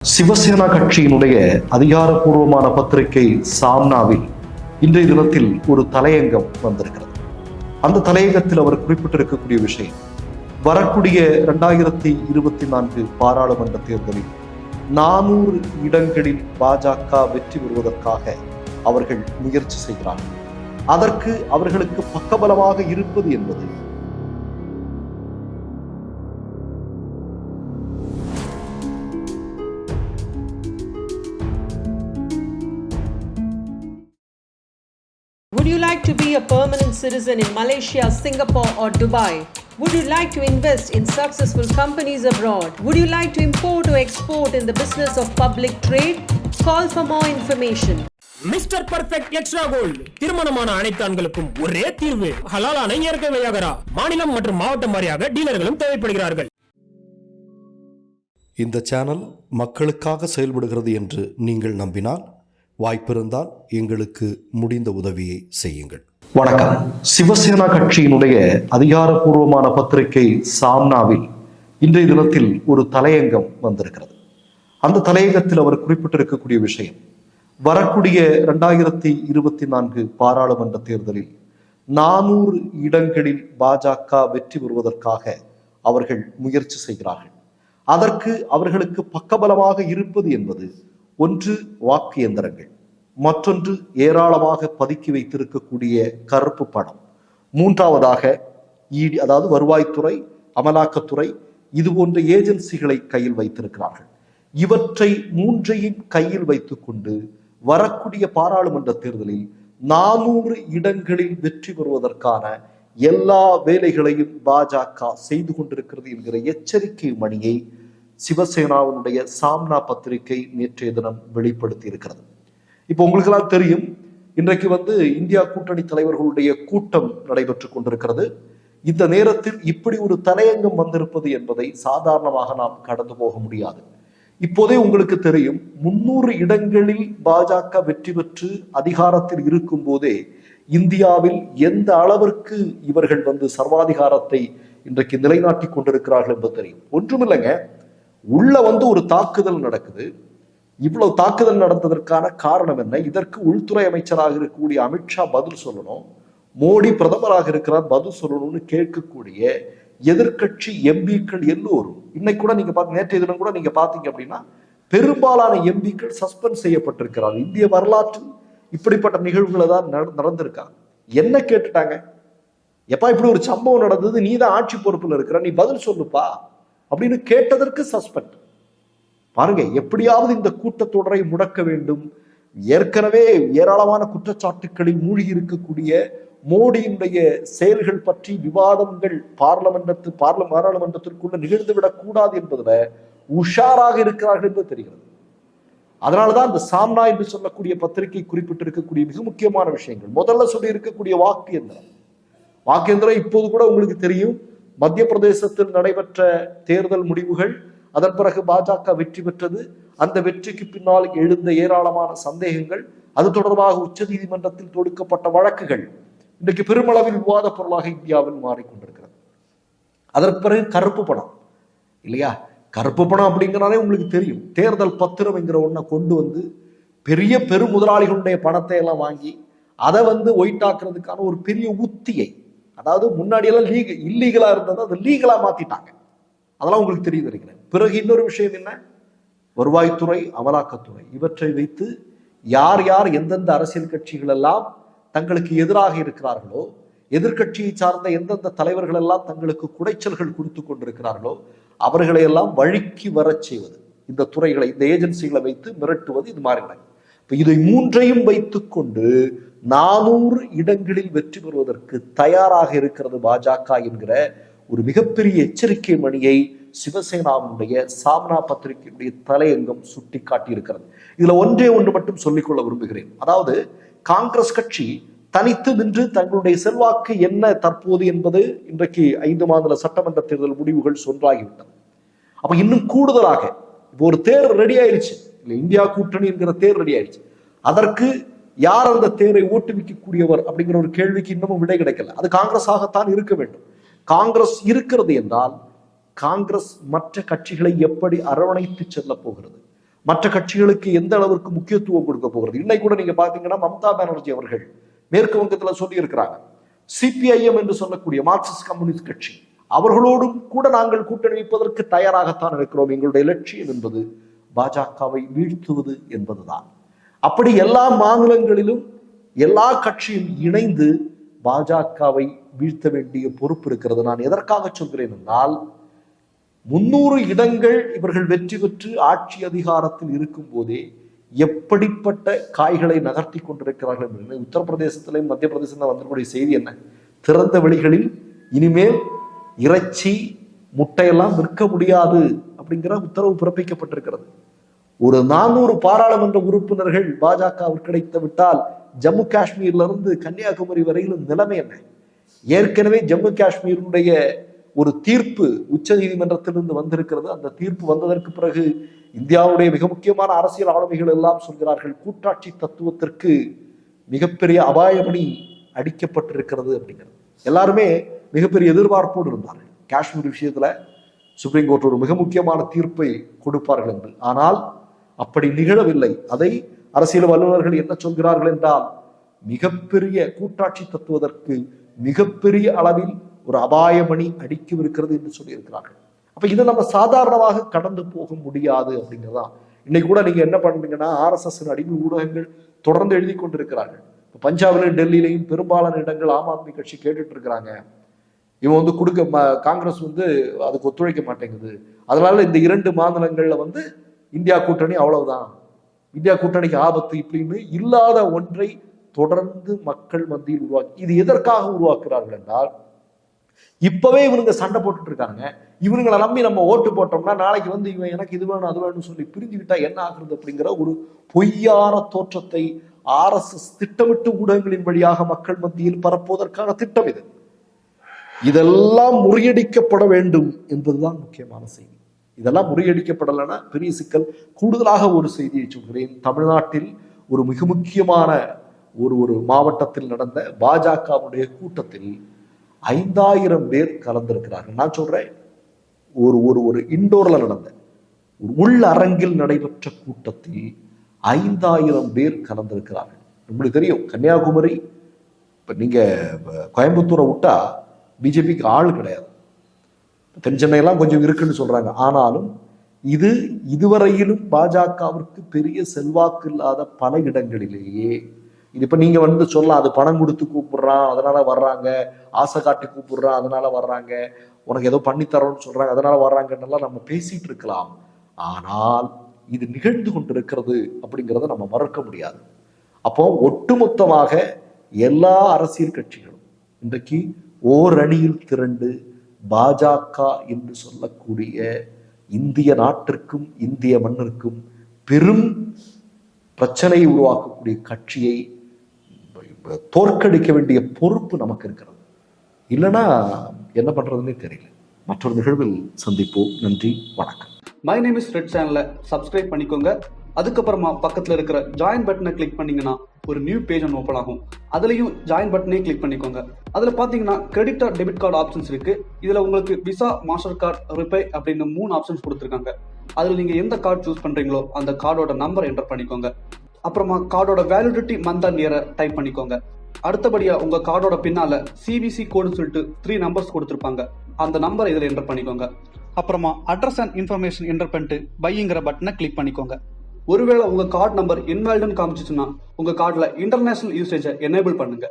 சிவசேனா கட்சியினுடைய அதிகாரப்பூர்வமான பத்திரிகை சாம்னாவில் இன்றைய தினத்தில் ஒரு தலையங்கம் வந்திருக்கிறது. அந்த தலையங்கத்தில் அவர் குறிப்பிட்டிருக்கக்கூடிய விஷயம், வரக்கூடிய 2024 பாராளுமன்ற தேர்தலில் 400 இடங்களில் பாஜக வெற்றி பெறுவதற்காக அவர்கள் முயற்சி செய்கிறார்கள். அதற்கு அவர்களுக்கு பக்கபலமாக இருப்பது என்பது Would you like to be a permanent citizen in Malaysia, Singapore or Dubai? Would you like to invest in successful companies abroad? Would you like to import or export in the business of public trade? Call for more information. Mister perfect extra gold திருமணமான அனைத்து ஆண்களுக்கும் ஒரே தீர்வு. ஹலாலான இயற்கை வியாகரா. மாநிலம் மற்றும் மாவட்டம் வாரியாக டீலர்களும் தேவைப்படுகிறார்கள். இந்த சேனல் மக்களுக்காக செயல்படுகிறது என்று நீங்கள் நம்பினால், வாய்ப்பிருந்தால் எங்களுக்கு முடிந்த உதவியை செய்யுங்கள். வணக்கம். சிவசேனா கட்சியினுடைய அதிகாரப்பூர்வமான பத்திரிகை சாம்னாவில் இன்றைய தினத்தில் ஒரு தலையங்கம் வந்திருக்கிறது. அந்த தலையங்கத்தில் அவர் குறிப்பிட்டிருக்கக்கூடிய விஷயம், வரக்கூடிய 2024 பாராளுமன்ற தேர்தலில் 400 இடங்களில் பாஜக வெற்றி பெறுவதற்காக அவர்கள் முயற்சி செய்கிறார்கள். அதற்கு அவர்களுக்கு பக்கபலமாக இருப்பது என்பது ஒன்று வாக்கு இயந்திரங்கள், மற்றொன்று ஏராளமாக பதுக்கி வைத்திருக்கக்கூடிய கருப்பு பணம், மூன்றாவதாக இடி அதாவது வருவாய்த்துறை, அமலாக்கத்துறை, இது போன்ற ஏஜென்சிகளை கையில் வைத்திருக்கிறார்கள். இவற்றை மூன்றையும் கையில் வைத்துக் கொண்டு வரக்கூடிய பாராளுமன்ற தேர்தலில் 400 இடங்களில் வெற்றி பெறுவதற்கான எல்லா வேலைகளையும் பாஜக செய்து கொண்டிருக்கிறது என்கிற எச்சரிக்கை மணியை சிவசேனாவினுடைய சாம்னா பத்திரிகை நேற்றைய தினம் வெளிப்படுத்தி இருக்கிறது. இப்போ உங்களுக்கு எல்லாம் தெரியும், இன்றைக்கு இந்தியா கூட்டணி தலைவர்களுடைய கூட்டம் நடைபெற்றுக் கொண்டிருக்கிறது. இந்த நேரத்தில் இப்படி ஒரு தலையங்கம் வந்திருப்பது என்பதை சாதாரணமாக நாம் கடந்து போக முடியாது. இப்போதே உங்களுக்கு தெரியும், 300 இடங்களில் பாஜக வெற்றி பெற்று அதிகாரத்தில் இருக்கும் போதே இந்தியாவில் எந்த அளவிற்கு இவர்கள் சர்வாதிகாரத்தை இன்றைக்கு நிலைநாட்டி கொண்டிருக்கிறார்கள் என்பது தெரியும். ஒன்றுமில்லைங்க, உள்ள ஒரு தாக்குதல் நடக்குது. இவ்வளவு தாக்குதல் நடந்ததற்கான காரணம் என்ன? இதற்கு உள்துறை அமைச்சராக இருக்கக்கூடிய அமித்ஷா பதில் சொல்லணும், மோடி பிரதமராக இருக்கிறார் பதில் சொல்லணும்னு கேட்கக்கூடிய எதிர்கட்சி எம்பிக்கள் எல்லோரும் இன்னைக்கு கூட நீங்க நேற்றைய தினம் கூட நீங்க பாத்தீங்க அப்படின்னா பெரும்பாலான எம்பிக்கள் சஸ்பெண்ட் செய்யப்பட்டிருக்கிறார். இந்திய வரலாற்றில் இப்படிப்பட்ட நிகழ்வுகளை தான் நடந்திருக்காங்க. என்ன கேட்டுட்டாங்க? எப்பா இப்படி ஒரு சம்பவம் நடந்தது, நீ தான் ஆட்சி பொறுப்புல இருக்கிற, நீ பதில் சொல்லுப்பா அப்படின்னு கேட்டதற்கு சஸ்பெண்ட். பாருங்க, எப்படியாவது இந்த கூட்டத்தொடரை முடக்க வேண்டும். ஏற்கனவே ஏராளமான குற்றச்சாட்டுகளில் மூழ்கி இருக்கக்கூடிய மோடியினுடைய செயல்கள் பற்றி விவாதங்கள் பாராளுமன்றத்திற்குள்ள நிகழ்ந்துவிடக் கூடாது என்பதுல உஷாராக இருக்கிறார்கள் என்பது தெரிகிறது. அதனாலதான் இந்த சாம்னா என்று சொல்லக்கூடிய பத்திரிகை குறிப்பிட்டிருக்கக்கூடிய மிக முக்கியமான விஷயங்கள். முதல்ல சொல்லி இருக்கக்கூடிய வாக்கு எந்திரம் இப்போது கூட உங்களுக்கு தெரியும், மத்திய பிரதேசத்தில் நடைபெற்ற தேர்தல் முடிவுகள், அதன் பிறகு பாஜக வெற்றி பெற்றது. அந்த வெற்றிக்கு பின்னால் எழுந்த ஏராளமான சந்தேகங்கள், அது தொடர்பாக உச்ச நீதிமன்றத்தில் தொடுக்கப்பட்ட வழக்குகள் இன்றைக்கு பெருமளவில் விவாத பொருளாக இந்தியாவில் மாறிக்கொண்டிருக்கிறது. அதற்கு பிறகு கருப்பு பணம் இல்லையா? கருப்பு பணம் அப்படிங்கிறாலே உங்களுக்கு தெரியும், தேர்தல் பத்திரம் என்கிற ஒன்றை கொண்டு பெரிய பெரும் முதலாளிகளுடைய பணத்தை எல்லாம் வாங்கி அதை ஒயிட்டாக்குறதுக்கான ஒரு பெரிய உத்தியை, அதாவது முன்னாடியெல்லாம் இல்லீகலா இருந்தது அதை லீகலா மாத்திட்டாங்க. அதெல்லாம் உங்களுக்கு தெரியும் நினைக்கிறேன். பிறகு இன்னொரு விஷயம் என்ன, வருவாய்த்துறை, அமலாக்கத்துறை, இவற்றை வைத்து யார் யார் எந்தெந்த அரசியல் கட்சிகள் எல்லாம் தங்களுக்கு எதிராக இருக்கிறார்களோ, எதிர்கட்சியை சார்ந்த எந்தெந்த தலைவர்கள் எல்லாம் தங்களுக்கு குடைச்சல்கள் கொடுத்து கொண்டிருக்கிறார்களோ அவர்களை எல்லாம் வழிக்கு வரச் செய்வது, இந்த துறைகளை, இந்த ஏஜென்சிகளை வைத்து மிரட்டுவது, இது மாதிரி. இப்ப இதை மூன்றையும் வைத்துக் கொண்டு 400 இடங்களில் வெற்றி பெறுவதற்கு தயாராக இருக்கிறது பாஜக என்கிற ஒரு மிகப்பெரிய எச்சரிக்கை மணியை சிவசேனாவுடைய சாம்னா பத்திரிகையுடைய தலையங்கம் சுட்டி காட்டி இருக்கிறது. இதுல ஒன்றே ஒன்று மட்டும் சொல்லிக்கொள்ள விரும்புகிறேன். அதாவது காங்கிரஸ் கட்சி தனித்து நின்று தங்களுடைய செல்வாக்கு என்ன தற்போது என்பது இன்றைக்கு 5 மாநில சட்டமன்ற தேர்தல் முடிவுகள் சொன்னாகிவிட்டது. அப்ப இன்னும் கூடுதலாக இப்போ ஒரு தேர் ரெடி ஆயிடுச்சு, இந்தியா கூட்டணி என்கிற தேர் ரெடி ஆயிடுச்சு. அதற்கு யார் அந்த தேரை ஓட்டுவிக்கக்கூடியவர் அப்படிங்கிற ஒரு கேள்விக்கு இன்னமும் விடை கிடைக்கல. அது காங்கிரஸாகத்தான் இருக்க வேண்டும். காங்கிரஸ் இருக்கிறது என்றால் காங்கிரஸ் மற்ற கட்சிகளை எப்படி அரவணைத்து செல்ல போகிறது? மற்ற கட்சிகளுக்கு எந்த அளவிற்கு முக்கியத்துவம் கொடுக்க போகிறது? இன்னைக்கு கூட நீங்க பாத்தீங்கன்னா மம்தா பானர்ஜி அவர்கள் மேற்கு வங்கத்துல சொல்லி இருக்கிறாங்க, சிபிஐஎம் என்று சொல்லக்கூடிய மார்க்சிஸ்ட் கம்யூனிஸ்ட் கட்சி, அவர்களோடும் கூட நாங்கள் கூட்டணி வைப்பதற்கு தயாராகத்தான் இருக்கிறோம். எங்களுடைய லட்சியம் என்பது பாஜகவை வீழ்த்துவது என்பதுதான். அப்படி எல்லா மாநிலங்களிலும் எல்லா கட்சியும் இணைந்து பாஜகவை வீழ்த்த வேண்டிய பொறுப்பு இருக்கிறது. நான் எதற்காக சொல்கிறேன் என்றால், 300 இடங்கள் இவர்கள் வெற்றி பெற்று ஆட்சி அதிகாரத்தில் இருக்கும் போதே எப்படிப்பட்ட காய்களை நகர்த்தி கொண்டிருக்கிறார்கள் என்று. உத்தரப்பிரதேசத்திலும் மத்திய பிரதேசத்தில் வந்திருக்கூடிய செய்தி என்ன? திறந்த வெளிகளில் இனிமேல் இறைச்சி முட்டையெல்லாம் விற்க முடியாது அப்படிங்கிற உத்தரவு பிறப்பிக்கப்பட்டிருக்கிறது. ஒரு 400 பாராளுமன்ற உறுப்பினர்கள் பாஜகவிற்கு கிடைத்து விட்டால் ஜம்மு காஷ்மீர்ல இருந்து கன்னியாகுமரி வரையிலும் நிலைமை என்ன? ஏற்கனவே ஜம்மு காஷ்மீருடைய ஒரு தீர்ப்பு உச்ச நீதிமன்றத்திலிருந்து வந்திருக்கிறது. அந்த தீர்ப்பு வந்ததற்கு பிறகு இந்தியாவுடைய மிக முக்கியமான அரசியல் ஆளுமைகள் எல்லாம் சொல்கிறார்கள், கூட்டாட்சி தத்துவத்திற்கு மிகப்பெரிய அபாயமணி அடிக்கப்பட்டிருக்கிறது அப்படிங்கிறது. எல்லாருமே மிகப்பெரிய எதிர்பார்ப்போடு இருந்தார்கள் காஷ்மீர் விஷயத்துல சுப்ரீம் கோர்ட் ஒரு மிக முக்கியமான தீர்ப்பை கொடுப்பார்கள் என்று. ஆனால் அப்படி நிகழவில்லை. அதை அரசியல் வல்லுநர்கள் என்ன சொல்கிறார்கள் என்றால், மிகப்பெரிய கூட்டாட்சி தத்துவதற்கு மிகப்பெரிய அளவில் ஒரு அபாயமணி அடிக்கவிருக்கிறது என்று சொல்லியிருக்கிறார்கள். அப்ப இதை நம்ம சாதாரணமாக கடந்து போக முடியாது அப்படிங்கிறதா. இன்னைக்கு கூட நீங்க என்ன பண்றீங்கன்னா, RSS அடிமை ஊடகங்கள் தொடர்ந்து எழுதி கொண்டிருக்கிறார்கள். பஞ்சாபிலும் டெல்லியிலையும் பெரும்பாலான இடங்கள் ஆம் ஆத்மி கட்சி கேட்டுட்டு இருக்கிறாங்க, இவன் கொடுக்க காங்கிரஸ் அதுக்கு ஒத்துழைக்க மாட்டேங்குது, அதனால இந்த 2 மாநிலங்கள்ல இந்தியா கூட்டணி அவ்வளவுதான், இந்தியா கூட்டணிக்கு ஆபத்து, இப்படின்னு இல்லாத ஒன்றை தொடர்ந்து மக்கள் மத்தியில் உருவாக்கி, இது எதற்காக உருவாக்குறார்கள் என்றால், இப்பவே இவனுங்க சண்டை போட்டுட்டு இருக்காங்க, இவனுங்களை நம்பி நம்ம ஓட்டு போட்டோம்னா நாளைக்கு இவன் எனக்கு இது வேணும் அது வேணும்னு சொல்லி பிரிஞ்சுக்கிட்டா என்ன ஆகுறது அப்படிங்கிற ஒரு பொய்யான தோற்றத்தை RSS திட்டமிட்டு ஊடகங்களின் வழியாக மக்கள் மத்தியில் பரப்புவதற்கான திட்டம் இது. இதெல்லாம் முறியடிக்கப்பட வேண்டும் என்பதுதான் முக்கியமான செய்தி. இதெல்லாம் முறியடிக்கப்படலைன்னா பெரிய சிக்கல். கூடுதலாக ஒரு செய்தியை சொல்கிறேன். தமிழ்நாட்டில் ஒரு மிக முக்கியமான ஒரு மாவட்டத்தில் நடந்த பாஜகவுடைய கூட்டத்தில் 5000 பேர் கலந்திருக்கிறார்கள். நான் சொல்றேன், ஒரு இண்டோர்ல நடந்த ஒரு உள் அரங்கில் நடைபெற்ற கூட்டத்தில் 5000 பேர் கலந்திருக்கிறார்கள். உங்களுக்கு தெரியும், கன்னியாகுமரி, இப்ப நீங்க கோயம்புத்தூரை விட்டா பிஜேபிக்கு ஆள் கிடையாது. தென் சென்னையெல்லாம் கொஞ்சம் இருக்குன்னு சொல்றாங்க. ஆனாலும் இதுவரையிலும் பாஜகவிற்கு பெரிய செல்வாக்கு இல்லாத பல இடங்களிலேயே இது இப்ப நீங்க சொல்லலாம், அது பணம் கொடுத்து கூப்பிடுறான் அதனால வர்றாங்க, ஆசை காட்டி கூப்பிடுறான் அதனால வர்றாங்க, உனக்கு ஏதோ பண்ணித்தரோன்னு சொல்றாங்க அதனால வர்றாங்கன்னெல்லாம் நம்ம பேசிட்டு இருக்கலாம். ஆனால் இது நிகழ்ந்து கொண்டிருக்கிறது அப்படிங்கிறத நம்ம மறக்க முடியாது. அப்போ ஒட்டுமொத்தமாக எல்லா அரசியல் கட்சிகளும் இன்றைக்கு ஓரணியில் திரண்டு பாஜக என்று சொல்லக்கூடிய இந்திய நாட்டிற்கும் இந்திய மண்ணிற்கும் பெரும் பிரச்சனையை உருவாக்கக்கூடிய கட்சியை தோற்கடிக்க வேண்டிய பொறுப்பு நமக்கு இருக்கிறது. இல்லைன்னா என்ன பண்றதுன்னே தெரியல. மற்றொரு நிகழ்வில் சந்திப்போம். நன்றி, வணக்கம். மை நேம் இஸ் ரெட் சேனலை சப்ஸ்கிரைப் பண்ணிக்கோங்க. அதுக்கப்புறமா பக்கத்தில் இருக்கிற ஜாயின் பட்டனை கிளிக் பண்ணீங்கன்னா ஒரு நியூ பேஜ் ஒன்று ஓப்பன் ஆகும். அதுலேயும் ஜாயின் பட்டனே கிளிக் பண்ணிக்கோங்க. அதில் பார்த்தீங்கன்னா credit R debit card options இருக்கு. இதில் உங்களுக்கு விசா, மாஸ்டர் கார்டு, ரிப்பே அப்படின்னு 3 ஆப்ஷன்ஸ் கொடுத்துருக்காங்க. அதில் நீங்கள் எந்த கார்டு சூஸ் பண்ணுறீங்களோ அந்த கார்டோட நம்பர் என்டர் பண்ணிக்கோங்க. அப்புறமா கார்டோட வேலிடிட்டி மந்த் அண்ட் இயரை டைப் பண்ணிக்கோங்க. அடுத்தபடியா உங்க கார்டோட பின்னால CVC கோடுன்னு சொல்லிட்டு 3 நம்பர்ஸ் கொடுத்துருப்பாங்க. அந்த நம்பர் இதில் என்டர் பண்ணிக்கோங்க. அப்புறமா அட்ரஸ் அண்ட் இன்ஃபர்மேஷன் என்டர் பண்ணிட்டு பைங்கிற பட்டனை கிளிக் பண்ணிக்கோங்க. ஒருவேளை உங்க கார்டு நம்பர் இன்வாலிட்னு காமிச்சிச்சுன்னா உங்க கார்டுல இன்டர்நேஷனல் யூசேஜை எனேபிள் பண்ணுங்க.